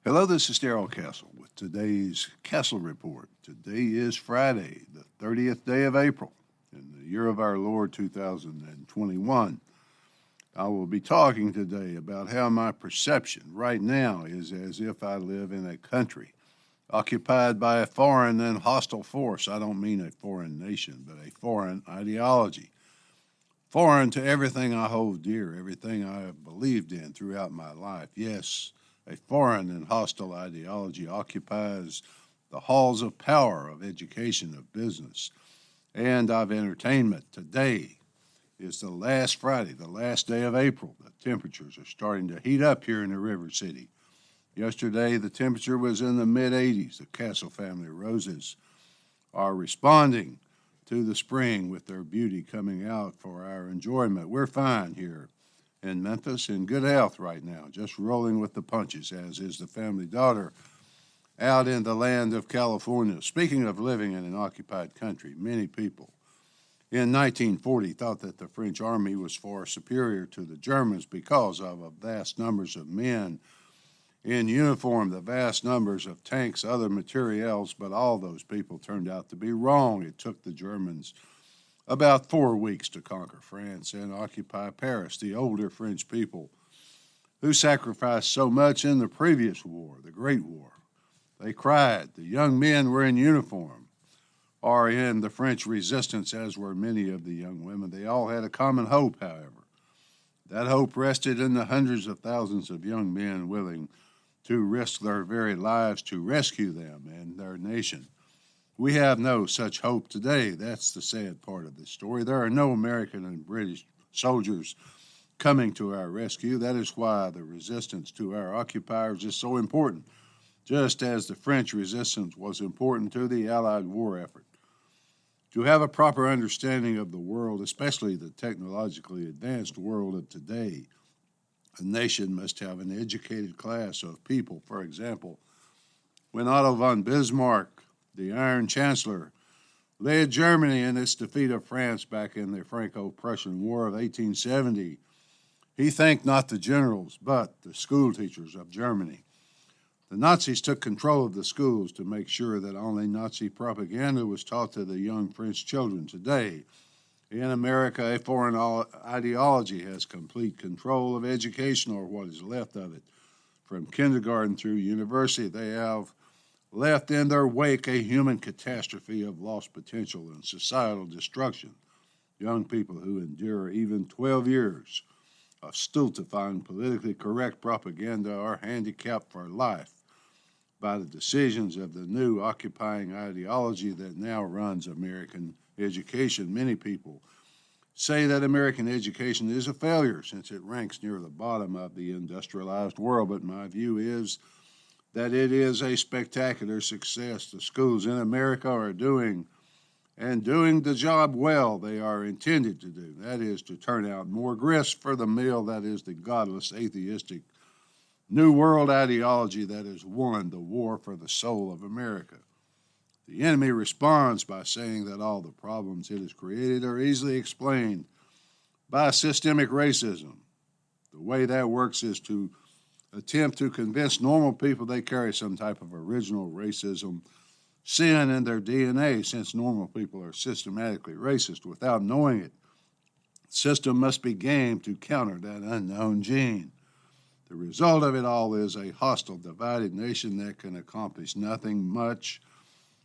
Hello, this is Darrell Castle with today's Castle Report. Today is Friday, the 30th day of April, in the year of our Lord 2021. I will be talking today about how my perception right now is as if I live in a country occupied by a foreign and hostile force. I don't mean a foreign nation, but a foreign ideology. Foreign to everything I hold dear, everything I have believed in throughout my life. Yes, a foreign and hostile ideology occupies the halls of power, of education, of business, and of entertainment. Today is the last Friday, the last day of April. The temperatures are starting to heat up here in the River City. Yesterday, the temperature was in the mid-80s. The Castle family roses are responding to the spring with their beauty coming out for our enjoyment. We're fine here in Memphis, in good health right now, just rolling with the punches, as is the family daughter out in the land of California. Speaking of living in an occupied country, many people in 1940 thought that the French army was far superior to the Germans because of the vast numbers of men in uniform, the vast numbers of tanks, other materiels, but all those people turned out to be wrong. It took the Germans about 4 weeks to conquer France and occupy Paris. The older French people who sacrificed so much in the previous war, the Great War, they cried. The young men were in uniform or in the French resistance, as were many of the young women. They all had a common hope, however. That hope rested in the hundreds of thousands of young men willing to risk their very lives to rescue them and their nation. We have no such hope today. That's the sad part of this story. There are no American and British soldiers coming to our rescue. That is why the resistance to our occupiers is so important, just as the French resistance was important to the Allied war effort. To have a proper understanding of the world, especially the technologically advanced world of today, a nation must have an educated class of people. For example, when Otto von Bismarck, the Iron Chancellor, led Germany in its defeat of France back in the Franco-Prussian War of 1870, he thanked not the generals, but the school teachers of Germany. The Nazis took control of the schools to make sure that only Nazi propaganda was taught to the young French children. Today, in America, a foreign ideology has complete control of education, or what is left of it. From kindergarten through university, they have left in their wake a human catastrophe of lost potential and societal destruction. Young people who endure even 12 years of stultifying politically correct propaganda are handicapped for life by the decisions of the new occupying ideology that now runs American education. Many people say that American education is a failure since it ranks near the bottom of the industrialized world, but my view is that it is a spectacular success. The schools in America are doing the job well they are intended to do. That is to turn out more grist for the mill that is the godless, atheistic, New World ideology that has won the war for the soul of America. The enemy responds by saying that all the problems it has created are easily explained by systemic racism. The way that works is to attempt to convince normal people they carry some type of original racism sin in their DNA, since normal people are systematically racist without knowing it. The system must be gamed to counter that unknown gene. The result of it all is a hostile, divided nation that can accomplish nothing much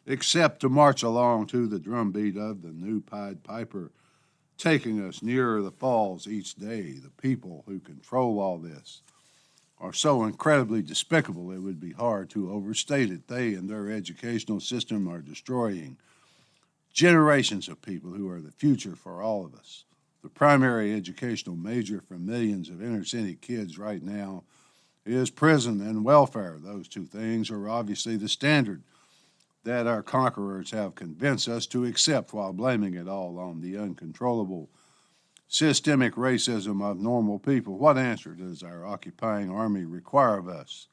except to march along to the drumbeat of the new Pied Piper, taking us nearer the falls each day. The people who control all this are so incredibly despicable it would be hard to overstate it. They and their educational system are destroying generations of people who are the future for all of us. The primary educational major for millions of inner-city kids right now is prison and welfare. Those two things are obviously the standard that our conquerors have convinced us to accept, while blaming it all on the uncontrollable systemic racism of normal people. What answer does our occupying army require of us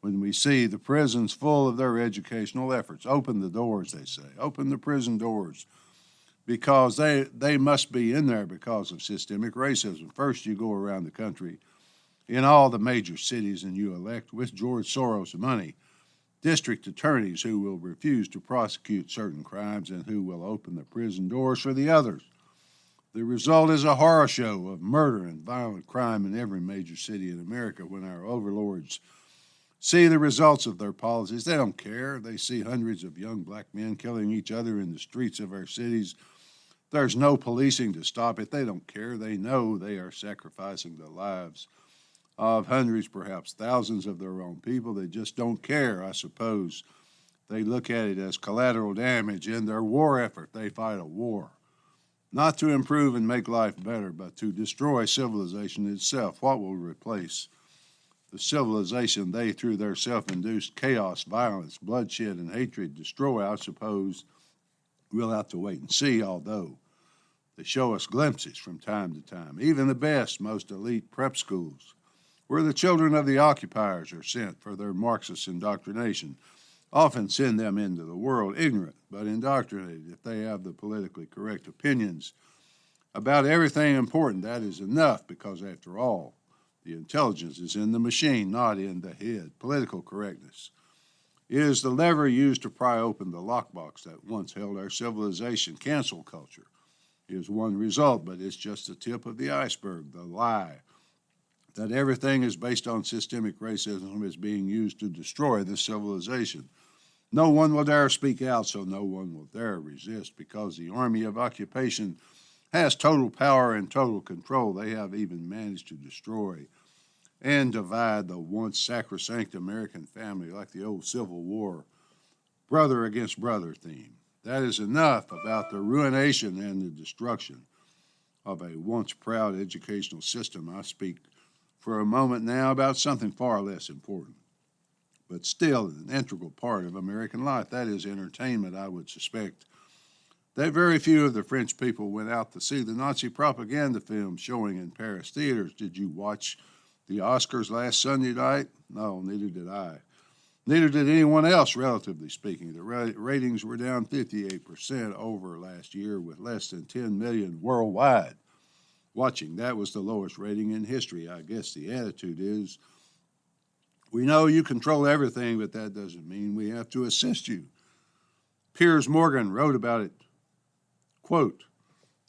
when we see the prisons full of their educational efforts? Open the doors, they say. Open the prison doors, because they must be in there because of systemic racism. First, you go around the country in all the major cities, and you elect, with George Soros' money, district attorneys who will refuse to prosecute certain crimes and who will open the prison doors for the others. The result is a horror show of murder and violent crime in every major city in America. When our overlords see the results of their policies, they don't care. They see hundreds of young black men killing each other in the streets of our cities. There's no policing to stop it. They don't care. They know they are sacrificing the lives of hundreds, perhaps thousands of their own people. They just don't care, I suppose. They look at it as collateral damage. In their war effort, they fight a war, not to improve and make life better, but to destroy civilization itself. What will replace the civilization they, through their self-induced chaos, violence, bloodshed, and hatred, destroy? I suppose we'll have to wait and see, although they show us glimpses from time to time. Even the best, most elite prep schools, where the children of the occupiers are sent for their Marxist indoctrination, often send them into the world ignorant but indoctrinated. If they have the politically correct opinions about everything important, that is enough, because after all, the intelligence is in the machine, not in the head. Political correctness is the lever used to pry open the lockbox that once held our civilization. Cancel culture is one result, but it's just the tip of the iceberg. The lie that everything is based on systemic racism is being used to destroy this civilization. No one will dare speak out, so no one will dare resist, because the army of occupation has total power and total control. They have even managed to destroy and divide the once sacrosanct American family, like the old Civil War brother against brother theme. That is enough about the ruination and the destruction of a once proud educational system. I speak for a moment now about something far less important, but still an integral part of American life. That is entertainment. I would suspect that very few of the French people went out to see the Nazi propaganda film showing in Paris theaters. Did you watch the Oscars last Sunday night? No, neither did I. Neither did anyone else, relatively speaking. The ratings were down 58% over last year, with less than 10 million worldwide watching. That was the lowest rating in history. I guess the attitude is, we know you control everything, but that doesn't mean we have to assist you. Piers Morgan wrote about it. Quote,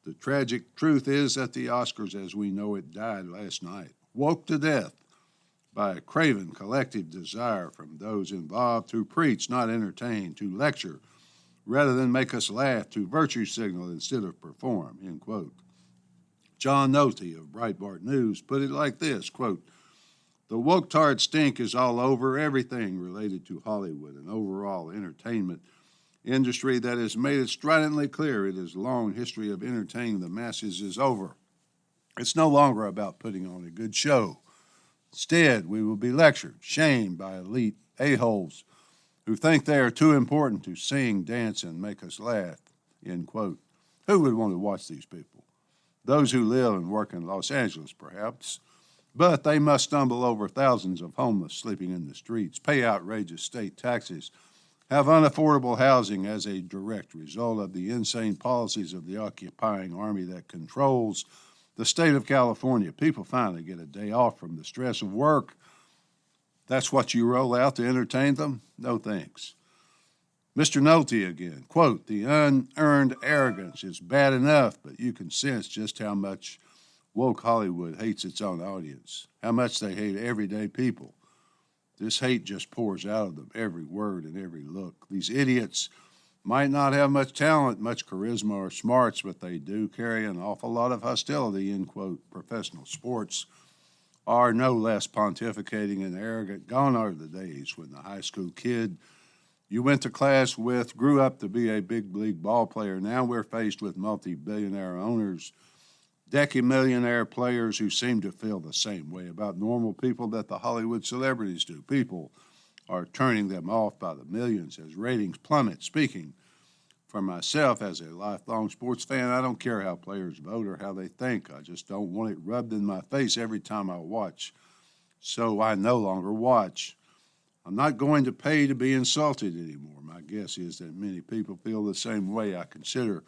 "The tragic truth is that the Oscars as we know it died last night, woke to death by a craven collective desire from those involved to preach, not entertain, to lecture rather than make us laugh, to virtue signal instead of perform," end quote. John Nolte of Breitbart News put it like this, quote, "The woke-tard stink is all over everything related to Hollywood and overall entertainment industry that has made it stridently clear its long history of entertaining the masses is over. It's no longer about putting on a good show. Instead, we will be lectured, shamed by elite a-holes who think they are too important to sing, dance, and make us laugh," end quote. Who would want to watch these people? Those who live and work in Los Angeles, perhaps, but they must stumble over thousands of homeless sleeping in the streets, pay outrageous state taxes, have unaffordable housing as a direct result of the insane policies of the occupying army that controls the state of California. People finally get a day off from the stress of work. That's what you roll out to entertain them? No thanks. Mr. Nolte again, quote, "The unearned arrogance is bad enough, but you can sense just how much woke Hollywood hates its own audience, how much they hate everyday people. This hate just pours out of them, every word and every look. These idiots might not have much talent, much charisma or smarts, but they do carry an awful lot of hostility," end quote. Professional sports are no less pontificating and arrogant. Gone are the days when the high school kid you went to class with grew up to be a big league ball player. Now we're faced with multi-billionaire owners, decimillionaire players who seem to feel the same way about normal people that the Hollywood celebrities do. People are turning them off by the millions as ratings plummet. Speaking for myself as a lifelong sports fan, I don't care how players vote or how they think. I just don't want it rubbed in my face every time I watch. So I no longer watch. I'm not going to pay to be insulted anymore. My guess is that many people feel the same way. I consider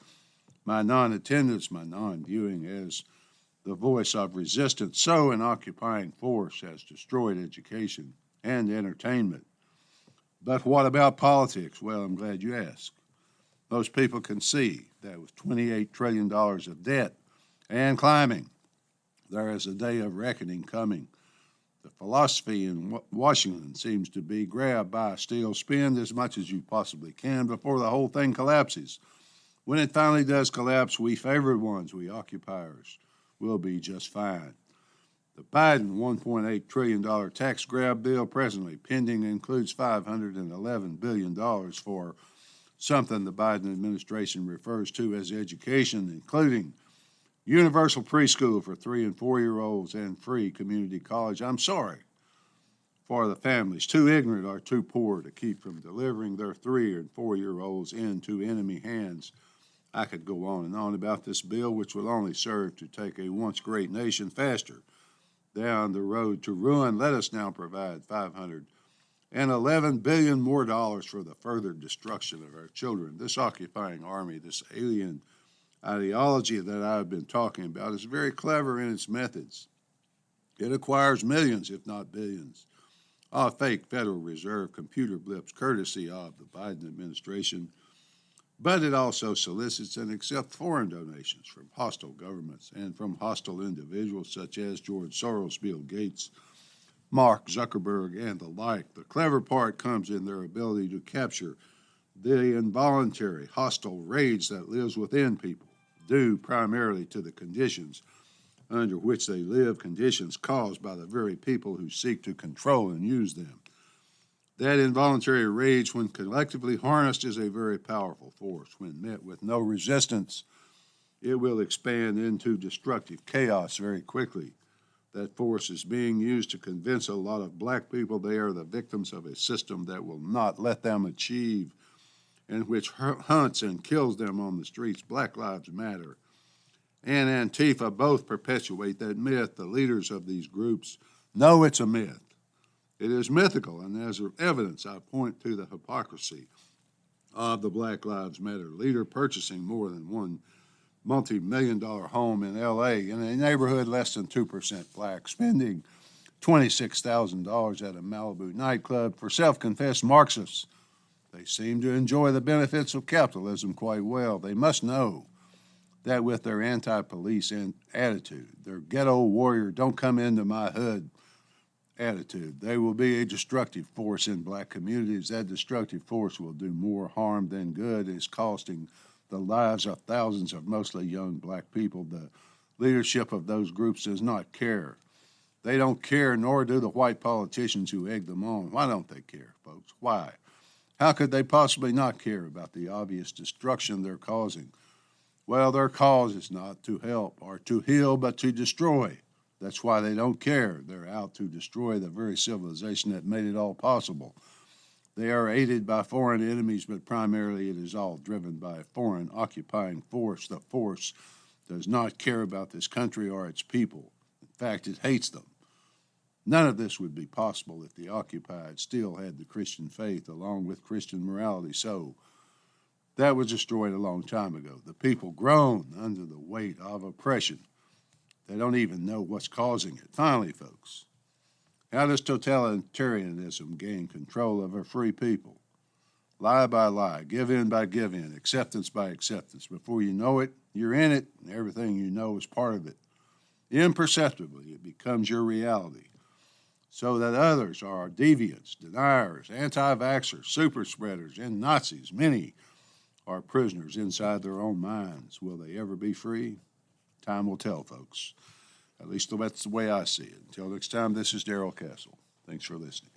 my non-attendance, my non-viewing as the voice of resistance. So an occupying force has destroyed education and entertainment. But what about politics? Well, I'm glad you asked. Most people can see that with $28 trillion of debt and climbing, there is a day of reckoning coming. The philosophy in Washington seems to be grab, buy, steal, spend as much as you possibly can before the whole thing collapses. When it finally does collapse, we favored ones, we occupiers, will be just fine. The Biden $1.8 trillion tax grab bill presently pending includes $511 billion for something the Biden administration refers to as education, including universal preschool for 3- and 4-year-olds and free community college. I'm sorry for the families too ignorant or too poor to keep from delivering their 3- and 4-year-olds into enemy hands. I could go on and on about this bill, which will only serve to take a once great nation faster down the road to ruin. Let us now provide $511 billion more for the further destruction of our children. This occupying army, this alien ideology that I've been talking about, is very clever in its methods. It acquires millions, if not billions, of fake Federal Reserve computer blips courtesy of the Biden administration, but it also solicits and accepts foreign donations from hostile governments and from hostile individuals such as George Soros, Bill Gates, Mark Zuckerberg, and the like. The clever part comes in their ability to capture the involuntary hostile rage that lives within people, due primarily to the conditions under which they live, conditions caused by the very people who seek to control and use them. That involuntary rage, when collectively harnessed, is a very powerful force. When met with no resistance, it will expand into destructive chaos very quickly. That force is being used to convince a lot of black people they are the victims of a system that will not let them achieve and which hunts and kills them on the streets. Black Lives Matter and Antifa both perpetuate that myth. The leaders of these groups know it's a myth. It is mythical, and as evidence, I point to the hypocrisy of the Black Lives Matter leader purchasing more than one multi-million-dollar home in L.A. in a neighborhood less than 2% black, spending $26,000 at a Malibu nightclub for self-confessed Marxists. They seem to enjoy the benefits of capitalism quite well. They must know that with their anti-police attitude, their ghetto warrior, don't come into my hood attitude, they will be a destructive force in black communities. That destructive force will do more harm than good. It's costing the lives of thousands of mostly young black people. The leadership of those groups does not care. They don't care, nor do the white politicians who egg them on. Why don't they care, folks? Why? How could they possibly not care about the obvious destruction they're causing? Well, their cause is not to help or to heal, but to destroy. That's why they don't care. They're out to destroy the very civilization that made it all possible. They are aided by foreign enemies, but primarily it is all driven by a foreign occupying force. The force does not care about this country or its people. In fact, it hates them. None of this would be possible if the occupied still had the Christian faith along with Christian morality. So that was destroyed a long time ago. The people groan under the weight of oppression. They don't even know what's causing it. Finally, folks, how does totalitarianism gain control of a free people? Lie by lie, give in by give in, acceptance by acceptance. Before you know it, you're in it, and everything you know is part of it. Imperceptibly, it becomes your reality, so that others are deviants, deniers, anti-vaxxers, super spreaders, and Nazis. Many are prisoners inside their own minds. Will they ever be free? Time will tell, folks. At least that's the way I see it. Until next time, this is Darrell Castle. Thanks for listening.